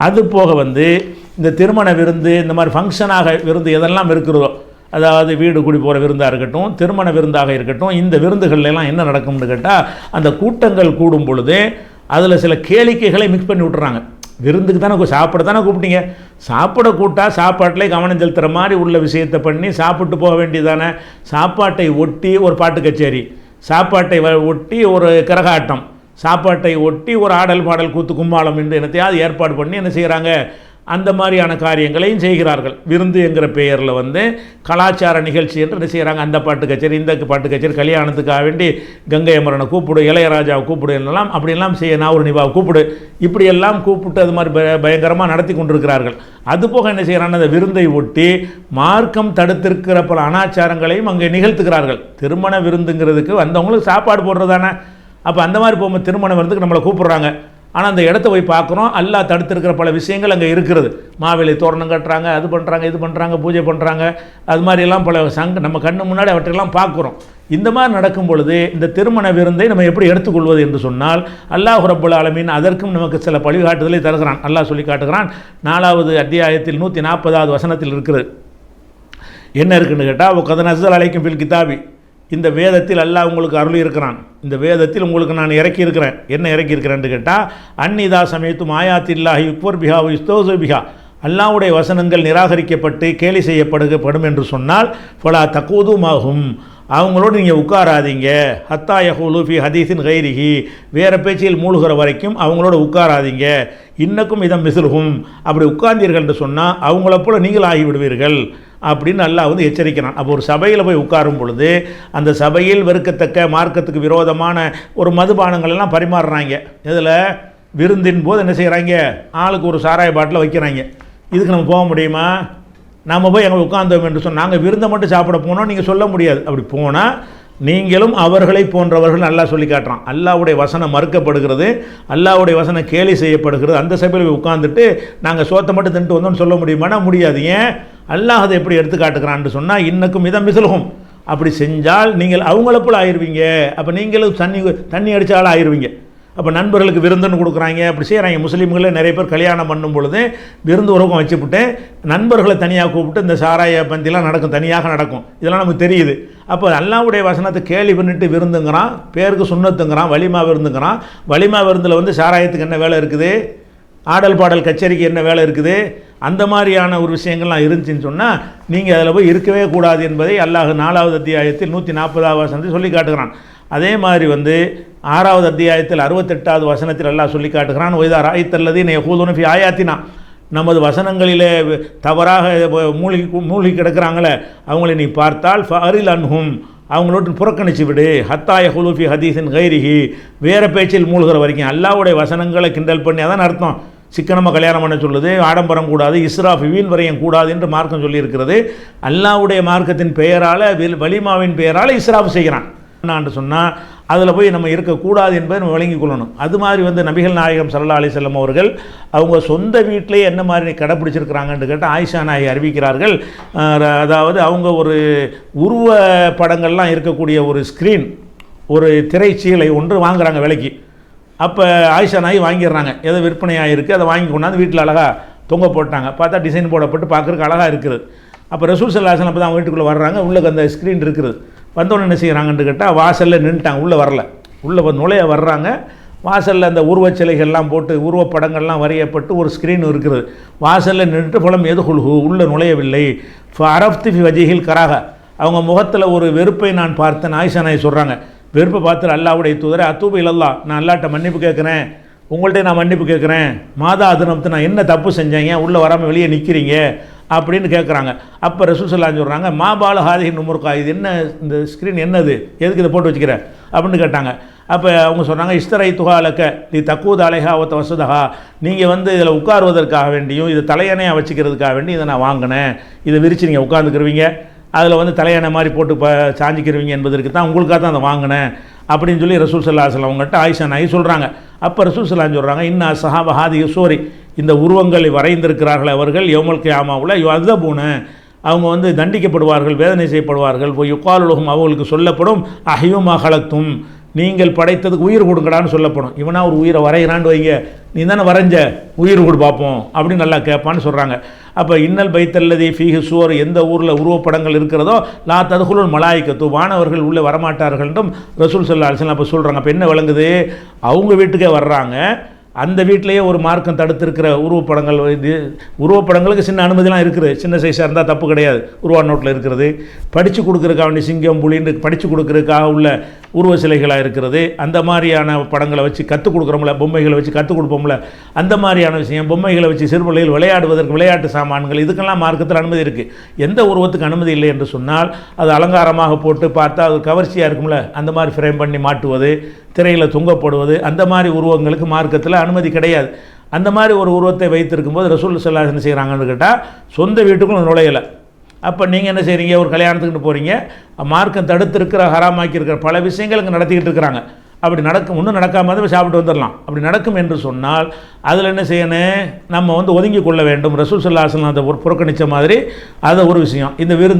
அது போக வந்து இந்த திருமண விருந்து, இந்த மாதிரி ஃபங்க்ஷனாக விருந்து எதெல்லாம் இருக்கிறதோ, அதாவது வீடு கூடி போகிற விருந்தாக இருக்கட்டும், திருமண விருந்தாக இருக்கட்டும், இந்த விருந்துகள்லாம் என்ன நடக்கும்னு கேட்டால், அந்த கூட்டங்கள் கூடும் பொழுது அதில் சில கேளிக்கைகளை மிக்ஸ் பண்ணி விட்டுறாங்க. விருந்துக்கு தானே சாப்பிட தானே கூப்பிட்டீங்க, சாப்பிட கூட்டா சாப்பாட்டிலே கவனம் செலுத்துகிற மாதிரி உள்ள விஷயத்தை பண்ணி சாப்பிட்டு போக வேண்டியதானே. சாப்பாட்டை ஒட்டி ஒரு பாட்டு கச்சேரி, சாப்பாட்டை ஒட்டி ஒரு கரகாட்டம், சாப்பாட்டை ஒட்டி ஒரு ஆடல் பாடல் கூத்து கும்மாளம் என்று என்னத்தையாவது ஏற்பாடு பண்ணி என்ன செய்கிறாங்க, அந்த மாதிரியான காரியங்களையும் செய்கிறார்கள். விருந்து என்கிற பெயரில் வந்து கலாச்சார நிகழ்ச்சி என்று என்ன செய்கிறாங்க, அந்த பாட்டு கச்சேரி, இந்த பாட்டு கச்சேரி, கல்யாணத்துக்காக வேண்டி கங்கை அமரனை கூப்பிடு, இளையராஜாவை கூப்பிடு, என்னெல்லாம் அப்படியெல்லாம் செய்ய, நாவூர் நிபாவை கூப்பிடு, இப்படியெல்லாம் கூப்பிட்டு அது மாதிரி பயங்கரமாக நடத்தி கொண்டிருக்கிறார்கள். அதுபோக என்ன செய்கிறாங்க, அந்த விருந்தை ஒட்டி மார்க்கம் தடுத்திருக்கிற பல அனாச்சாரங்களையும் அங்கே நிகழ்த்துகிறார்கள். திருமண விருந்துங்கிறதுக்கு வந்தவங்களுக்கு சாப்பாடு போடுறதானே. அப்போ அந்த மாதிரி போகும்போது திருமண விருந்துக்கு நம்மளை கூப்பிட்றாங்க. ஆனால் அந்த இடத்த போய் பார்க்குறோம், அல்லாஹ் தடுத்திருக்கிற பல விஷயங்கள் அங்கே இருக்கிறது. மாவேலி தோரணம் கட்டுறாங்க, அது பண்ணுறாங்க, இது பண்ணுறாங்க, பூஜை பண்ணுறாங்க, அது மாதிரியெல்லாம் பல நம்ம கண்ணு முன்னாடி அவற்றையெல்லாம் பார்க்குறோம். இந்த மாதிரி நடக்கும் பொழுது இந்த திருமண விருந்தை நம்ம எப்படி எடுத்துக்கொள்வது என்று சொன்னால், அல்லாஹ் ரப்பல் ஆலமீன் அதற்கும் நமக்கு சில வழிகாட்டுதலை தருகிறான். அல்லாஹ் சொல்லி காட்டுகிறான். 4வது அத்தியாயத்தில் 140வது வசனத்தில் இருக்கிறது. என்ன இருக்குன்னு கேட்டால், கத நஸ்ஸல் அலைக்கும் ஃபில் கிதாபி, இந்த வேதத்தில் அல்லாஹ் உங்களுக்கு அருளி இருக்கிறான், இந்த வேதத்தில் உங்களுக்கு நான் இறக்கி இருக்கிறேன். என்ன இறக்கி இருக்கிறேன்னு கேட்டால், அன்னிதா சமயத்தும் ஆயாத்தில்லாஹி யுக்வர் பிஹா இஸ்தோசு பிஹா, அல்லாஹ்வுடைய வசனங்கள் நிராகரிக்கப்பட்டு கேலி செய்யப்படும் என்று சொன்னால், ஃபலா தக்கூதுமாகும், அவங்களோடு நீங்கள் உட்காராதீங்க. ஹத்தா யஹூலு ஃபி ஹதீஸின் கைரிஹி, வேறு பேச்சில் மூழ்கிற வரைக்கும் அவங்களோட உட்காராதீங்க. இன்னக்கும் இதம் மிஸ்லுஹும், அப்படி உட்கார்ந்தீர்கள் என்று சொன்னால் அவங்கள போல் நீங்கள் ஆகிவிடுவீர்கள் அப்படின்னு அல்லாஹ் வந்து எச்சரிக்கிறான். அப்போ ஒரு சபையில் போய் உட்காரும் பொழுது அந்த சபையில் வெறுக்கத்தக்க மார்க்கத்துக்கு விரோதமான ஒரு மதுபானங்கள் எல்லாம் பரிமாறுறாங்க. இதில் விருந்தின் போது என்ன செய்கிறாங்க, ஆளுக்கு ஒரு சாராய பாட்டில் வைக்கிறாங்க. இதுக்கு நம்ம போக முடியுமா? நாம் போய் எங்களை உட்கார்ந்தோம் என்று சொன்னால் நாங்கள் விருந்தை மட்டும் சாப்பிட போனோம் நீங்கள் சொல்ல முடியாது. அப்படி போனால் நீங்களும் அவர்களை போன்றவர்கள் அல்லாஹ் சொல்லி காட்டுறான். அல்லாஹ்வுடைய வசனம் மறுக்கப்படுகிறது, அல்லாஹ்வுடைய வசனம் கேலி செய்யப்படுகிறது. அந்த சபையில் போய் உட்கார்ந்துட்டு நாங்கள் சோத்தை மட்டும் தின்ட்டு வந்தோம்னு சொல்ல முடியுமானா முடியாது. ஏன்? அல்லாஹ் அதை எப்படி எடுத்து காட்டுக்கிறான்னு சொன்னால், இன்னக்கும் இதம் மிஸ்லுஹும், அப்படி செஞ்சால் நீங்கள் அவங்கள போல் ஆயிடுவீங்க. அப்போ நீங்களும் தண்ணி அடித்தாலும் ஆயிடுவீங்க. அப்போ நண்பர்களுக்கு விருந்துன்னு கொடுக்குறாங்க, அப்படி செய்கிறாங்க. முஸ்லீம்களே நிறைய பேர் கல்யாணம் பண்ணும் பொழுது விருந்து உறக்கம் வச்சுவிட்டு நண்பர்களை தனியாக கூப்பிட்டு இந்த சாராய பந்திலாம் நடக்கும், தனியாக நடக்கும். இதெல்லாம் நமக்கு தெரியுது. அப்போ அல்லாஹ்வுடைய வசனத்தை கேலி பண்ணிட்டு விருந்துங்கிறான், பேருக்கு சுன்னத்துங்கிறான், வலிமா விருந்துங்கிறான். வலிமா விருந்தில் வந்து சாராயத்துக்கு என்ன வேலை இருக்குது, ஆடல் பாடல் கச்சேரிக்கு என்ன வேலை இருக்குது, அந்த மாதிரியான ஒரு விஷயங்கள்லாம் இருந்துச்சுன்னு சொன்னால் நீங்கள் அதில் போய் இருக்கவே கூடாது என்பதை அல்லாஹ் 4வது அத்தியாயத்தில் 140வது வசனத்தில் சொல்லி காட்டுகிறான். அதே மாதிரி வந்து 6வது அத்தியாயத்தில் 68வது வசனத்தில் அல்லாஹ் சொல்லி காட்டுகிறான். ஒய்தா ராய்த்தல்லதீன யகூதுன ஃபி ஆயாத்தினா, நமது வசனங்களிலே தவறாக மூழ்கி கிடக்கிறாங்களே அவங்களை நீ பார்த்தால் ஃபஅரில் அன்ஹும், அவங்களோட புறக்கணிச்சு விடு. ஹத்தா யஹூலு ஃபி ஹதீஸின் கைரிஹி, வேறு பேச்சில் மூழ்கிற வரைக்கும். அல்லாஹ்வுடைய வசனங்களை கிண்டல் பண்ணி அதான் அர்த்தம். சிக்கனமாக கல்யாணம் பண்ண சொல்லுது, ஆடம்பரம் கூடாது, இஸ்ராஃப் வீண் வரையும் கூடாது என்று மார்க்கம் சொல்லியிருக்கிறது. அல்லாஹ்வுடைய மார்க்கத்தின் பெயரால், வலிமாவின் பெயரால் இஸ்ராஃப் செய்கிறான் என்று சொன்னால் அதில் போய் நம்ம இருக்கக்கூடாது என்பதை நம்ம விளங்கிக் கொள்ளணும். அது மாதிரி வந்து நபிகள் நாயகம் ஸல்லல்லாஹு அலைஹி வஸல்லம் அவர்கள் அவங்க சொந்த வீட்டிலே என்ன மாதிரி கடைப்பிடிச்சிருக்கிறாங்கன்னு கேட்டால் ஆயிஷா நாயகி அறிவிக்கிறார்கள். அதாவது அவங்க ஒரு உருவ படங்கள்லாம் இருக்கக்கூடிய ஒரு ஸ்க்ரீன், ஒரு திரைச்சீலை ஒன்று வாங்குகிறாங்க விலைக்கு. அப்போ ஆயிஷா நாயகி வாங்கிடுறாங்க, ஏதோ விற்பனையாக இருக்குது, அதை வாங்கி கொண்டாந்து வீட்டில் அழகாக தொங்க போட்டாங்க. பார்த்தா டிசைன் போடப்பட்டு பார்க்குறதுக்கு அழகாக இருக்குது. அப்போ ரசூல் ஸல்லல்லாஹு அலைஹி வஸல்லம் அப்போ தான் வீட்டுக்குள்ளே வர்றாங்க. உள்ளே அந்த ஸ்க்ரீன் இருக்குது. வந்தோன்னு என்ன செய்கிறாங்கன்னு கேட்டால் வாசலில் நின்றுட்டாங்க, உள்ளே வரல. உள்ளே நுழைய வர்றாங்க. வாசலில் அந்த உருவச்சிலைகள்லாம் போட்டு உருவப்படங்கள்லாம் வரையப்பட்டு ஒரு ஸ்க்ரீன் இருக்குது. வாசலில் நின்றுட்டு புலம் எதுகுல்ஹு, உள்ளே நுழையவில்லை. அரஃப்து ஃபி வஜிஹில் கராக, அவங்க முகத்தில் ஒரு வெறுப்பை நான் பார்த்தேன். ஆயிஷா நாயகி சொல்கிறாங்க, வெறுப்பை பார்த்து அல்லாஹ்வுடைய தூதரே அத்தூபு இலல்லாஹ், நான் அல்லாஹ்ட்ட மன்னிப்பு கேட்குறேன், உங்கள்கிட்ட நான் மன்னிப்பு கேட்குறேன். மாதா அதுனப்து, நான் என்ன தப்பு செஞ்சேங்க, உள்ளே வராமல் வெளியே நிற்கிறீங்க அப்படின்னு கேட்குறாங்க. அப்போ ரசூல் ஸல்லல்லாஹு அலைஹி சொல்கிறாங்க, மாபால ஹாதிஹி நுமுர்கா, இது என்ன, இந்த ஸ்க்ரீன் என்னது, எதுக்கு இதை போட்டு வச்சுக்கிற அப்படின்னு கேட்டாங்க. அப்போ அவங்க சொன்னாங்க, இஸ்தரை துகாலக்க நீ தக்கூத் அலைஹா ஒத்த வசதஹா, நீங்கள் வந்து இதில் உட்காருவதற்காக வேண்டியும் இதை தலையணையாக வச்சுக்கிறதுக்காக வேண்டி இதை நான் வாங்கினேன். இதை விரித்து நீங்கள் உட்காந்துக்கிருவீங்க, அதில் வந்து தலையணை மாதிரி போட்டு சாஞ்சிக்கிருவீங்க என்பதற்கு தான், உங்களுக்காக தான் அதை வாங்கினேன் அப்படின்னு சொல்லி ரசூல் ஸல்லல்லாஹு அலைஹி வஸல்லம் அவங்கள்ட்ட ஆயிஷா நாயகி சொல்கிறாங்க. அப்போ ரசூல் ஸல்லல்லாஹு அலைஹி சொல்கிறாங்க, இன்ன ஸஹாப ஹாதிஹி சூரி, இந்த உருவங்களை வரைந்திருக்கிறார்கள் அவர்கள் யௌமல் கியாமாவுல யுஅஸபூன, அவங்க வந்து தண்டிக்கப்படுவார்கள், வேதனை செய்யப்படுவார்கள். யுகாலுலஹும், அவர்களுக்கு சொல்லப்படும் அஹ்யூமா ஹலக்தும், நீங்கள் படைத்ததுக்கு உயிர் கொடுங்கடான்னு சொல்லப்படும். இவனா ஒரு உயிரை வரைகிறான்னு வைங்க, நீ தானே வரைஞ்ச, உயிர் கொடு பார்ப்போம் அப்படின்னு நல்லா கேட்பான்னு சொல்கிறாங்க. அப்போ இன்னல் பைத்தல்லதி ஃபீஹி சுவர், எந்த ஊரில் உருவப்படங்கள் இருக்கிறதோ லா ததுகுலுல் மலாயிக்கத்து, வானவர்கள் உள்ளே வரமாட்டார்கள் என்றும் ரசூல் ஸல்லல்லாஹு அலைஹி வஸல்லம் அப்போ சொல்கிறாங்க. அப்போ என்ன விளங்குது, அவங்க வீட்டுக்கே வர்றாங்க, அந்த வீட்டிலேயே ஒரு மார்க்கம் தடுத்திருக்கிற உருவப்படங்கள், இது உருவப்படங்களுக்கு சின்ன அனுமதிலாம் இருக்குது, சின்ன சைஸாக இருந்தால் தப்பு கிடையாது. உருவா நோட்டில் இருக்கிறது, படித்து கொடுக்குறதுக்காக வேண்டிய சிங்கம் புலின்னு படித்து கொடுக்குறதுக்காக உள்ள உருவ சிலைகளாக இருக்கிறது. அந்த மாதிரியான படங்களை வச்சு கற்றுக் கொடுக்குறோம்ல, பொம்மைகளை வச்சு கற்றுக் கொடுப்போம்ல, அந்த மாதிரியான விஷயம், பொம்மைகளை வச்சு சிறுபிள்ளைகள் விளையாடுவதற்கு விளையாட்டு சாமான்கள், இதுக்கெல்லாம் மார்க்கத்தில் அனுமதி இருக்குது. எந்த உருவத்துக்கு அனுமதி இல்லை என்று சொன்னால், அது அலங்காரமாக போட்டு பார்த்தா அது கவர்ச்சியாக இருக்கும்ல, அந்த மாதிரி ஃப்ரேம் பண்ணி மாட்டுவது, திரையில் தொங்கப்படுவது, அந்த மாதிரி உருவங்களுக்கு மார்க்கத்தில் அனுமதி கிடையாது. அந்த மாதிரி ஒரு உருவத்தை வைத்திருக்கும் போது ரசூல் ஸல்லல்லாஹு அலைஹி வஸல்லம் என்ன செய்கிறாங்கன்னு கேட்டால், சொந்த வீட்டுக்குள்ள நுழையலை. அப்போ நீங்கள் என்ன செய்கிறீங்க, ஒரு கல்யாணத்துக்கு போகிறீங்க, மார்க்கம் தடுத்திருக்கிற ஹராமாக்கி இருக்கிற பல விஷயங்கள் இங்கே நடத்திக்கிட்டு இருக்கிறாங்க. அப்படி நடக்கும், இன்னும் நடக்காமல் தான் சாப்பிட்டு வந்துடலாம். அப்படி நடக்கும் என்று சொன்னால் அதில் என்ன செய்யணும், நம்ம ஒதுங்கி கொள்ள வேண்டும். ரசூல் ஸல்லல்லாஹு அலைஹி வஸல்லம் அதை புறக்கணித்த மாதிரி அதை ஒரு விஷயம். இந்த விருந்தில்